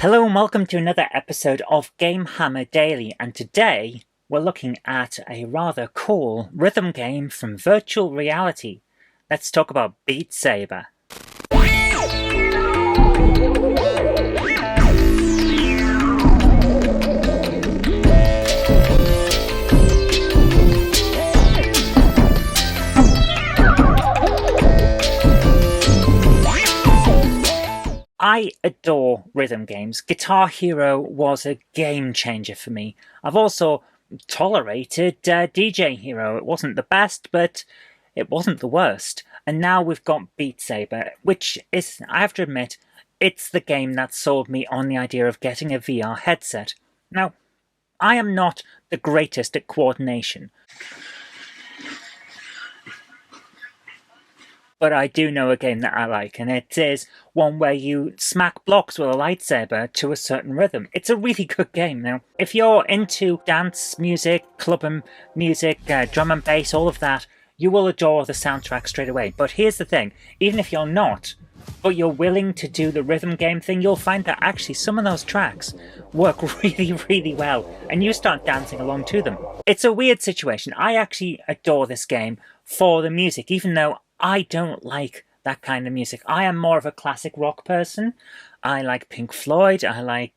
Hello and welcome to another episode of GameHammer Daily, and today we're looking at a rather cool rhythm game from virtual reality. Let's talk about Beat Saber. I adore rhythm games. Guitar Hero was a game changer for me. I've also tolerated DJ Hero. It wasn't the best, but it wasn't the worst. And now we've got Beat Saber, which is, I have to admit, it's the game that sold me on the idea of getting a VR headset. Now, I am not the greatest at coordination, but I do know a game that I like, and it is one where you smack blocks with a lightsaber to a certain rhythm. It's a really good game. Now, if you're into dance music, club and music, drum and bass, all of that, you will adore the soundtrack straight away. But here's the thing, even if you're not, but you're willing to do the rhythm game thing, you'll find that actually some of those tracks work really, really well, and you start dancing along to them. It's a weird situation. I actually adore this game for the music, even though I don't like that kind of music. I am more of a classic rock person. I like Pink Floyd, I like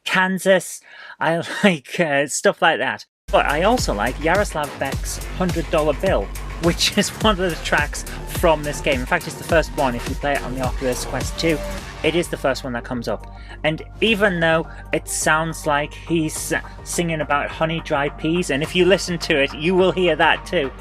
Kansas, I like stuff like that. But I also like Yaroslav Beck's $100 Bill, which is one of the tracks from this game. In fact, it's the first one. If you play it on the Oculus Quest 2, it is the first one that comes up. And even though it sounds like he's singing about honey dried peas, and if you listen to it, you will hear that too.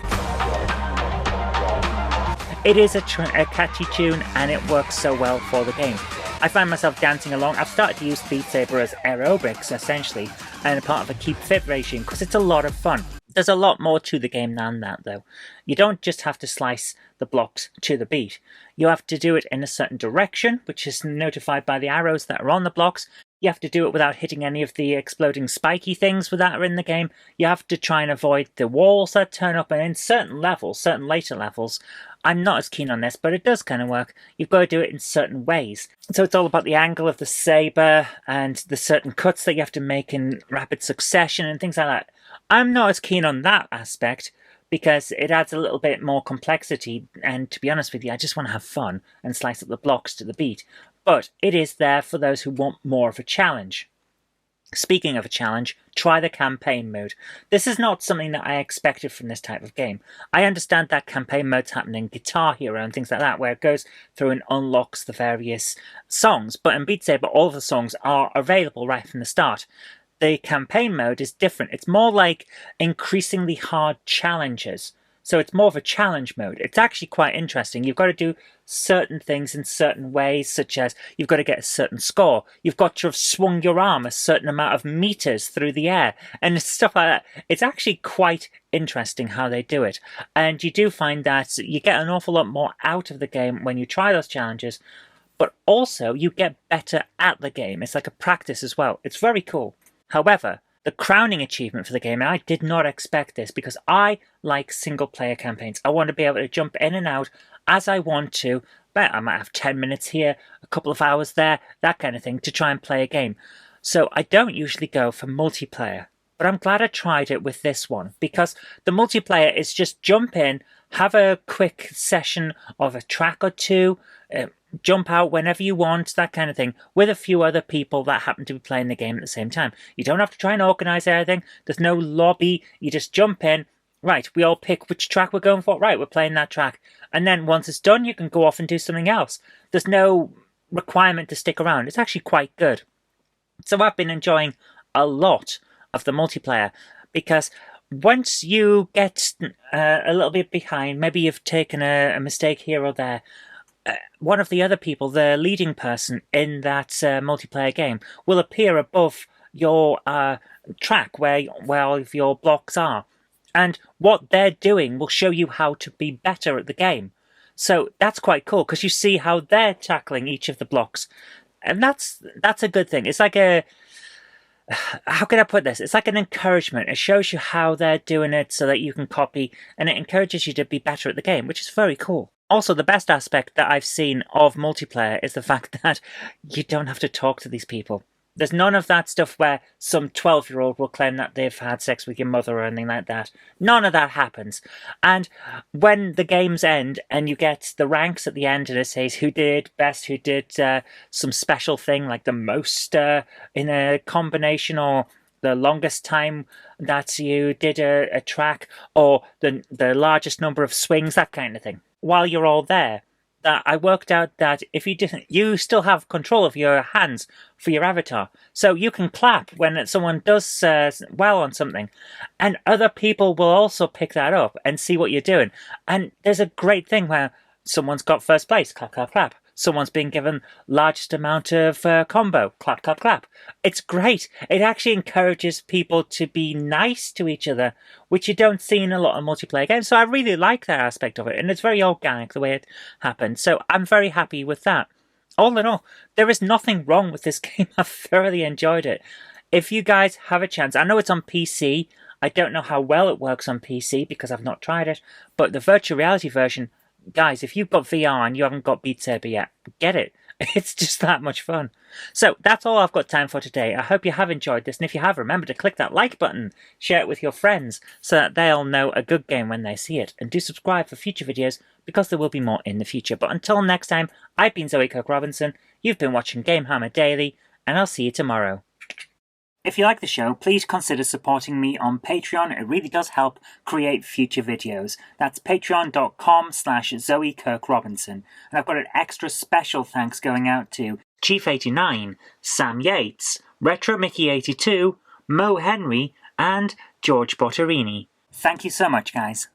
It is a catchy tune, and it works so well for the game. I find myself dancing along. I've started to use Beat Saber as aerobics, essentially, and a part of a keep fit regime, because it's a lot of fun. There's a lot more to the game than that, though. You don't just have to slice the blocks to the beat. You have to do it in a certain direction, which is notified by the arrows that are on the blocks. You have to do it without hitting any of the exploding spiky things that are in the game. You have to try and avoid the walls that turn up, and in certain levels, certain later levels, I'm not as keen on this, but it does kind of work. You've got to do it in certain ways. So it's all about the angle of the saber and the certain cuts that you have to make in rapid succession and things like that. I'm not as keen on that aspect because it adds a little bit more complexity, and to be honest with you, I just want to have fun and slice up the blocks to the beat. But it is there for those who want more of a challenge. Speaking of a challenge, try the campaign mode. This is not something that I expected from this type of game. I understand that campaign modes happen in Guitar Hero and things like that, where it goes through and unlocks the various songs. But in Beat Saber, all of the songs are available right from the start. The campaign mode is different. It's more like increasingly hard challenges. So it's more of a challenge mode. It's actually quite interesting. You've got to do certain things in certain ways, such as you've got to get a certain score. You've got to have swung your arm a certain amount of meters through the air and stuff like that. It's actually quite interesting how they do it. And you do find that you get an awful lot more out of the game when you try those challenges, but also you get better at the game. It's like a practice as well. It's very cool. However, the crowning achievement for the game, and I did not expect this because I like single-player campaigns. I want to be able to jump in and out as I want to. But I might have 10 minutes here, a couple of hours there, that kind of thing, to try and play a game. So I don't usually go for multiplayer. But I'm glad I tried it with this one, because the multiplayer is just jump in, have a quick session of a track or two, jump out whenever you want, that kind of thing, with a few other people that happen to be playing the game at the same time. You don't have to try and organise everything. There's no lobby. You just jump in. Right, we all pick which track we're going for. Right, we're playing that track. And then once it's done, you can go off and do something else. There's no requirement to stick around. It's actually quite good. So I've been enjoying a lot of the multiplayer, because once you get a little bit behind, maybe you've taken a mistake here or there, one of the other people, the leading person in that multiplayer game, will appear above your track where all of your blocks are. And what they're doing will show you how to be better at the game. So that's quite cool, because you see how they're tackling each of the blocks. And that's a good thing. It's like how can I put this? It's like an encouragement. It shows you how they're doing it so that you can copy, and it encourages you to be better at the game, which is very cool. Also, the best aspect that I've seen of multiplayer is the fact that you don't have to talk to these people. There's none of that stuff where some 12-year-old will claim that they've had sex with your mother or anything like that. None of that happens. And when the games end and you get the ranks at the end and it says who did best, who did some special thing like the most in a combination, or the longest time that you did a track, or the largest number of swings, that kind of thing. While you're all there, that I worked out that if you didn't, you still have control of your hands for your avatar. So you can clap when someone does well on something, and other people will also pick that up and see what you're doing. And there's a great thing where someone's got first place, clap, clap, clap. Someone's been given largest amount of combo, clap, clap, clap. It's great. It actually encourages people to be nice to each other, which you don't see in a lot of multiplayer games. So I really like that aspect of it, and it's very organic the way it happened. So I'm very happy with that. All in all, there is nothing wrong with this game. I've thoroughly enjoyed it. If you guys have a chance, I know it's on PC. I don't know how well it works on PC because I've not tried it, but the virtual reality version, guys, if you've got VR and you haven't got Beat Saber yet, get it. It's just that much fun. So that's all I've got time for today. I hope you have enjoyed this, and if you have, remember to click that like button, share it with your friends so that they'll know a good game when they see it, and do subscribe for future videos because there will be more in the future. But until next time, I've been Zoe Kirk Robinson, you've been watching GameHammer Daily, and I'll see you tomorrow. If you like the show, please consider supporting me on Patreon. It really does help create future videos. That's patreon.com/Zoe Kirk Robinson. And I've got an extra special thanks going out to Chief89, Sam Yates, Retro Mickey82, Mo Henry, and George Bortorini. Thank you so much, guys.